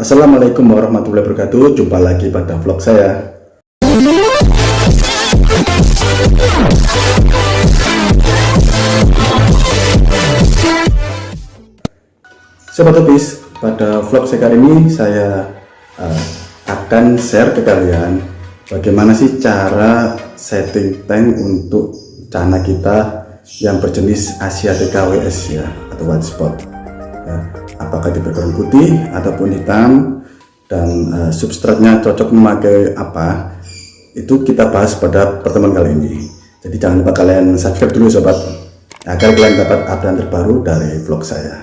Assalamualaikum warahmatullahi wabarakatuh. Jumpa lagi pada vlog saya. Sobat Topis, pada vlog saya kali ini saya akan share ke kalian bagaimana sih cara setting tank untuk cana kita yang berjenis Asiatica WS ya, atau white spot ya. Apakah di background putih ataupun hitam, dan substratnya cocok memakai apa, itu kita bahas pada pertemuan kali ini. Jadi jangan lupa kalian subscribe dulu sobat, agar kalian dapat update terbaru dari vlog saya.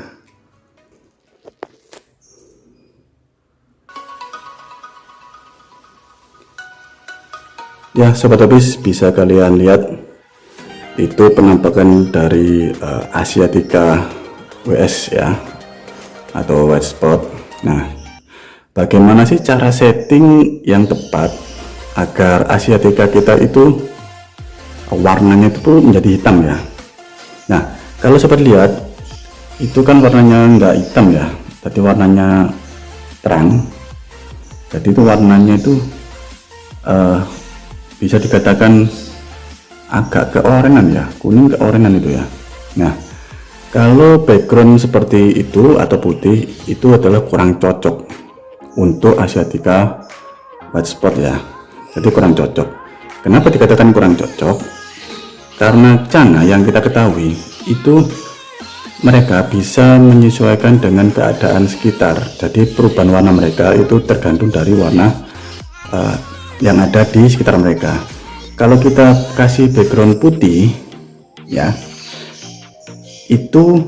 Ya sobat Topis, bisa kalian lihat itu penampakan dari Asiatica WS ya, atau white spot. Nah, bagaimana sih cara setting yang tepat agar Asiatica kita itu warnanya itu menjadi hitam ya. Nah, kalau sobat lihat itu kan warnanya enggak hitam ya, tadi warnanya terang. Jadi itu warnanya itu bisa dikatakan agak keorengan ya, kuning keorengan itu ya. Nah, kalau background seperti itu atau putih itu adalah kurang cocok untuk Asiatica white spot ya. Jadi kurang cocok. Kenapa dikatakan kurang cocok? Karena cana yang kita ketahui itu mereka bisa menyesuaikan dengan keadaan sekitar. Jadi perubahan warna mereka itu tergantung dari warna yang ada di sekitar mereka. Kalau kita kasih background putih ya, itu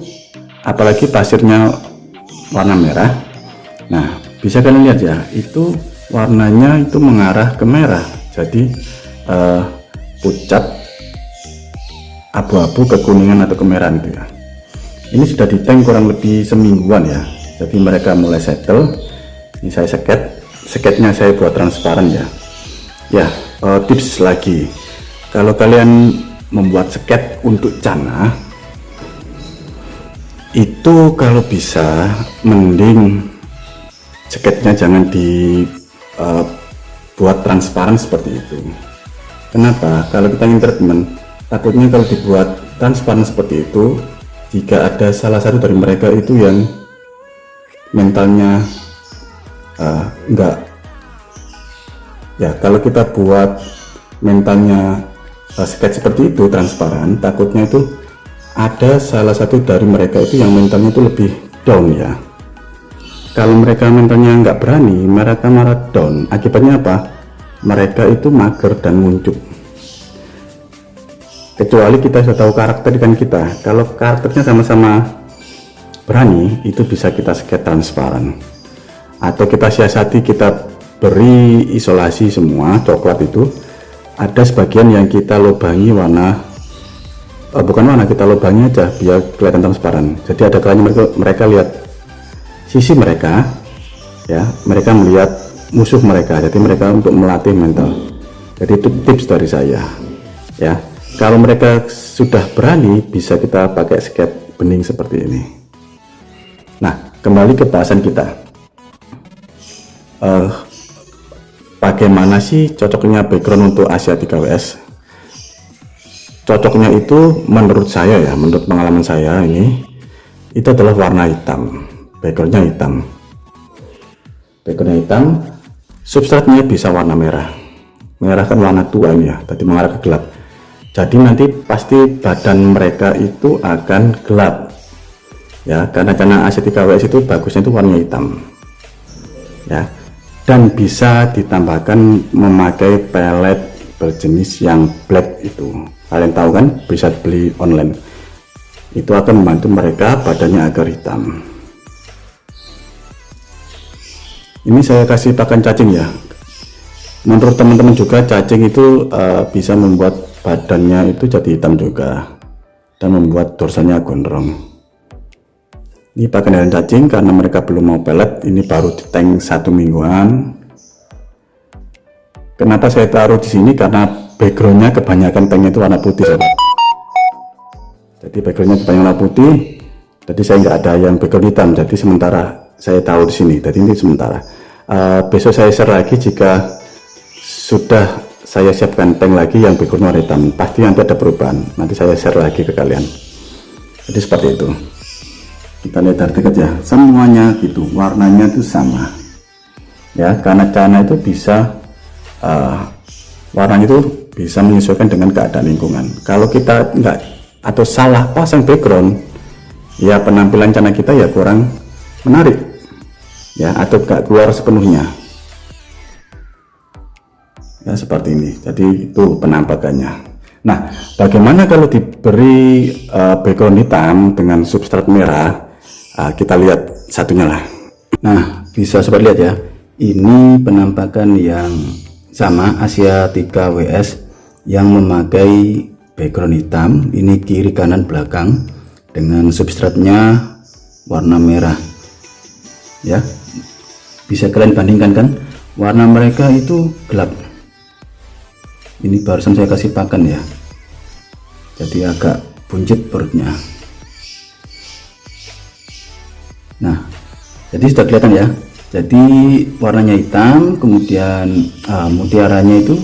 apalagi pasirnya warna merah, nah bisa kalian lihat ya, itu warnanya itu mengarah ke merah. Jadi pucat abu-abu kekuningan atau kemerahan itu ya. Ini sudah di tank kurang lebih semingguan ya. Jadi mereka mulai settle. Ini saya seketnya saya buat transparan ya. Ya, tips lagi, kalau kalian membuat sket untuk cana itu kalau bisa mending seketnya jangan dibuat transparan seperti itu. Kenapa? Kalau kita ingin treatment, takutnya kalau dibuat transparan seperti itu, jika ada salah satu dari mereka itu yang mentalnya enggak ya, kalau kita buat mentalnya sket seperti itu transparan, takutnya itu ada salah satu dari mereka itu yang mentalnya itu lebih down ya. Kalau mereka mentalnya nggak berani, mereka marah down, akibatnya apa? Mereka itu mager dan nguncup. Kecuali kita sudah tahu karakter ikan kita. Kalau karakternya sama-sama berani, itu bisa kita sket transparan, atau kita siasati, kita beri isolasi semua coklat itu. Ada sebagian yang kita lubangi warna bukan warna, kita lubangi aja biar kelihatan transparan. Jadi ada kalanya mereka lihat sisi mereka ya, mereka melihat musuh mereka. Jadi mereka untuk melatih mental. Jadi itu tips dari saya ya. Kalau mereka sudah berani, bisa kita pakai sket bening seperti ini. Nah, kembali ke bahasan kita. Bagaimana sih cocoknya background untuk Asiatica WS? Cocoknya itu menurut saya ya, menurut pengalaman saya ini, itu adalah warna hitam. Backgroundnya hitam. Backgroundnya hitam, substratnya bisa warna merah. Merah kan warna tua ini ya, tadi mengarah ke gelap. Jadi nanti pasti badan mereka itu akan gelap ya, karena Asiatica WS itu bagusnya itu warna hitam ya. Dan bisa ditambahkan memakai pelet berjenis yang black itu. Kalian tahu kan, bisa beli online. Itu akan membantu mereka badannya agar hitam. Ini saya kasih pakan cacing ya. Menurut teman-teman juga cacing itu bisa membuat badannya itu jadi hitam juga, dan membuat dorsanya gondrong. Ini pakai dari cacing karena mereka belum mau pelet. Ini baru di tank 1 mingguan. Kenapa saya taruh di sini? Karena backgroundnya kebanyakan tanknya itu warna putih sobat. Jadi backgroundnya kebanyakan warna putih. Jadi saya nggak ada yang background hitam. Jadi sementara saya tahu di sini. Jadi ini sementara. Besok saya share lagi jika sudah saya siapkan tank lagi yang background warna hitam. Pasti nanti ada perubahan. Nanti saya share lagi ke kalian. Jadi seperti itu. Kita lihat dari dekat ya. Semuanya gitu. Warnanya itu sama. Ya, karena cana itu bisa warnanya itu bisa menyesuaikan dengan keadaan lingkungan. Kalau kita enggak atau salah pasang background, ya penampilan cana kita ya kurang menarik, ya, atau enggak keluar sepenuhnya. Ya seperti ini. Jadi itu penampakannya. Nah, bagaimana kalau diberi background hitam dengan substrat merah? Kita lihat satunya lah. Nah, bisa sobat lihat ya. Ini penampakan yang sama Asiatica WS yang memakai background hitam. Ini kiri kanan belakang dengan substratnya warna merah. Ya, bisa kalian bandingkan kan? Warna mereka itu gelap. Ini barusan saya kasih pakan ya, jadi agak buncit perutnya. Nah, jadi sudah kelihatan ya. Jadi warnanya hitam, kemudian mutiaranya itu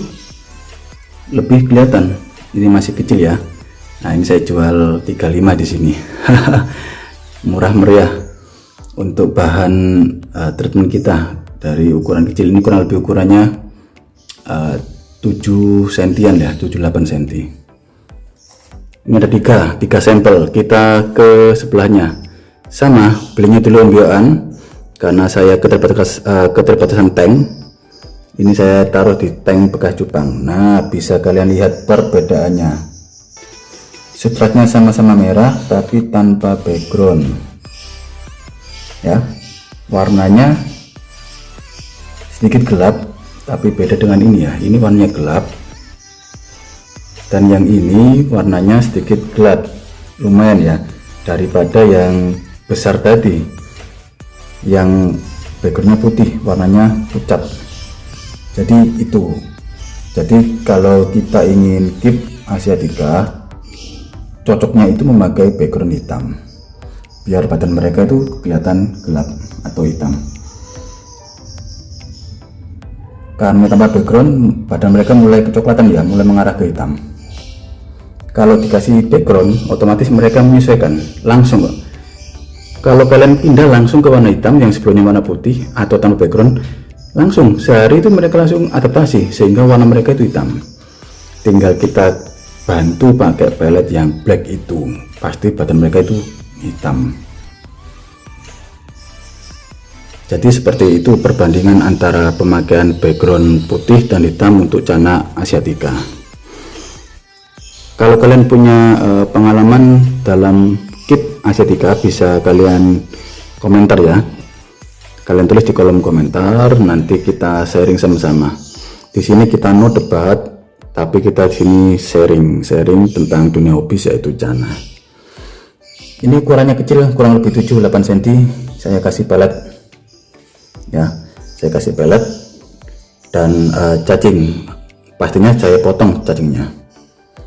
lebih kelihatan. Ini masih kecil ya. Nah, ini saya jual 35 di sini. Murah meriah untuk bahan treatment kita. Dari ukuran kecil ini kurang lebih ukurannya 7 sentian ya, 7-8 cm. Ini ada tiga sampel. Kita ke sebelahnya. Sama, belinya di Lombioan karena saya keterbatasan tank. Ini saya taruh di tank bekas cupang. Nah, bisa kalian lihat perbedaannya. Substratnya sama-sama merah tapi tanpa background. Ya, warnanya sedikit gelap, tapi beda dengan ini ya. Ini warnanya gelap dan yang ini warnanya sedikit gelap, lumayan ya, daripada yang besar tadi yang backgroundnya putih, warnanya pucat. Jadi itu, jadi kalau kita ingin keep Asiatica, cocoknya itu memakai background hitam biar badan mereka itu kelihatan gelap atau hitam. Karena tanpa background badan mereka mulai kecoklatan ya, mulai mengarah ke hitam. Kalau dikasih background otomatis mereka menyesuaikan langsung kok. Kalau kalian pindah langsung ke warna hitam yang sebelumnya warna putih atau tanpa background, langsung sehari itu mereka langsung adaptasi sehingga warna mereka itu hitam. Tinggal kita bantu pakai pelet yang black itu, pasti badan mereka itu hitam. Jadi seperti itu perbandingan antara pemakaian background putih dan hitam untuk cana Asiatica. Kalau kalian punya pengalaman dalam kit Asiatica, bisa kalian komentar ya. Kalian tulis di kolom komentar, nanti kita sharing sama-sama. Di sini kita no debat, tapi kita di sini sharing tentang dunia hobi yaitu cana. Ini ukurannya kecil, kurang lebih 7-8 cm. Saya kasih pelet. Ya, saya kasih pelet dan cacing. Pastinya saya potong cacingnya.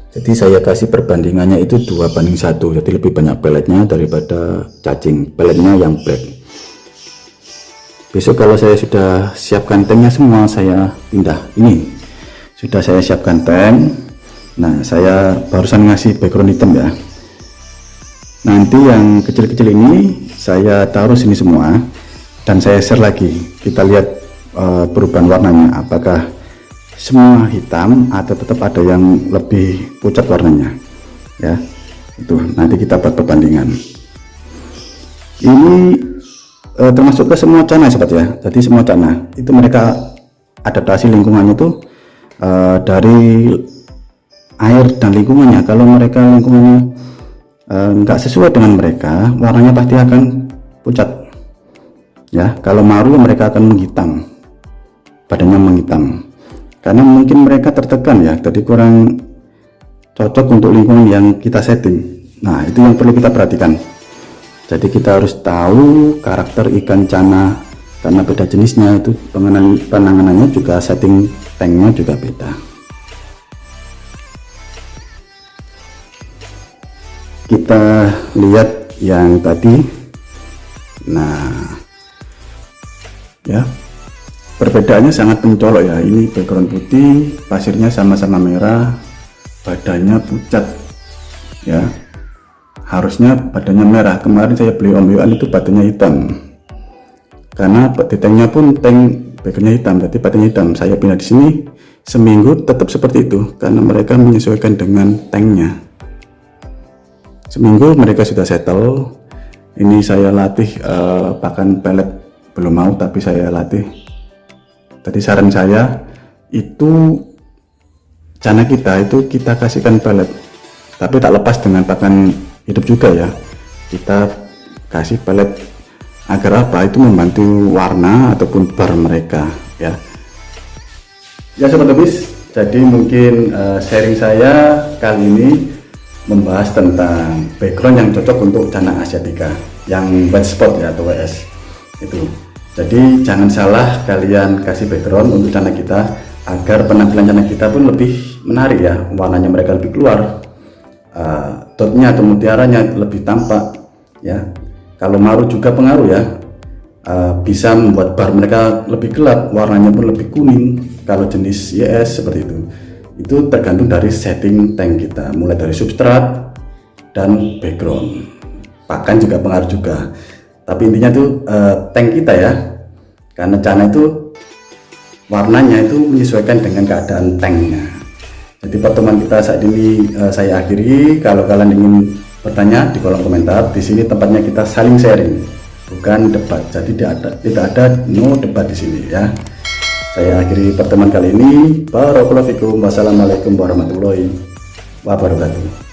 Jadi saya kasih perbandingannya itu 2:1, jadi lebih banyak peletnya daripada cacing. Peletnya yang black. Besok kalau saya sudah siapkan tanknya semua, saya pindah. Ini sudah saya siapkan tank. Nah, saya barusan ngasih background hitam ya. Nanti yang kecil-kecil ini saya taruh sini semua dan saya share lagi. Kita lihat perubahan warnanya, apakah semua hitam atau tetap ada yang lebih pucat warnanya ya. Itu nanti kita buat perbandingan. Ini termasuk ke semua cana sobat ya. Jadi semua cana itu mereka adaptasi lingkungannya tuh dari air dan lingkungannya. Kalau mereka lingkungannya nggak sesuai dengan mereka, warnanya pasti akan pucat ya. Kalau maru mereka akan menghitam, badannya menghitam karena mungkin mereka tertekan ya, jadi kurang cocok untuk lingkungan yang kita setting. Nah, itu yang perlu kita perhatikan. Jadi kita harus tahu karakter ikan cana karena beda jenisnya, itu penanganannya juga, setting tanknya juga beda. Kita lihat yang tadi. Nah, ya. Perbedaannya sangat mencolok ya. Ini background putih, pasirnya sama-sama merah, badannya pucat ya. Harusnya badannya merah. Kemarin saya beli Om Yohan itu badannya hitam, karena di tanknya pun tank backgroundnya hitam, berarti badannya hitam. Saya pindah di sini seminggu tetap seperti itu, karena mereka menyesuaikan dengan tanknya. Seminggu mereka sudah settle. Ini saya latih pakan pelet, belum mau, tapi saya latih. Tadi saran saya itu cana kita itu kita kasihkan pelet, tapi tak lepas dengan pakan hidup juga ya. Kita kasih pelet agar apa? Itu membantu warna ataupun bar mereka ya. Ya sobat Tebis, jadi mungkin sharing saya kali ini membahas tentang background yang cocok untuk cana asiatica yang white spot ya, atau WS itu. Jadi jangan salah kalian kasih background untuk cana kita agar penampilan cana kita pun lebih menarik ya, warnanya mereka lebih keluar, dotnya atau mutiaranya lebih tampak ya. Kalau maru juga pengaruh ya, bisa membuat bar mereka lebih gelap, warnanya pun lebih kuning kalau jenis YS seperti itu. Itu tergantung dari setting tank kita, mulai dari substrat dan background. Pakan juga pengaruh juga, tapi intinya tuh tank kita ya, karena cana itu warnanya itu menyesuaikan dengan keadaan tanknya. Jadi pertemuan kita saat ini saya akhiri. Kalau kalian ingin bertanya di kolom komentar. Di sini tempatnya kita saling sharing, bukan debat. Jadi tidak ada no debat di sini ya. Saya akhiri pertemuan kali ini. Barakallahu fikum. Wassalamualaikum warahmatullahi wabarakatuh.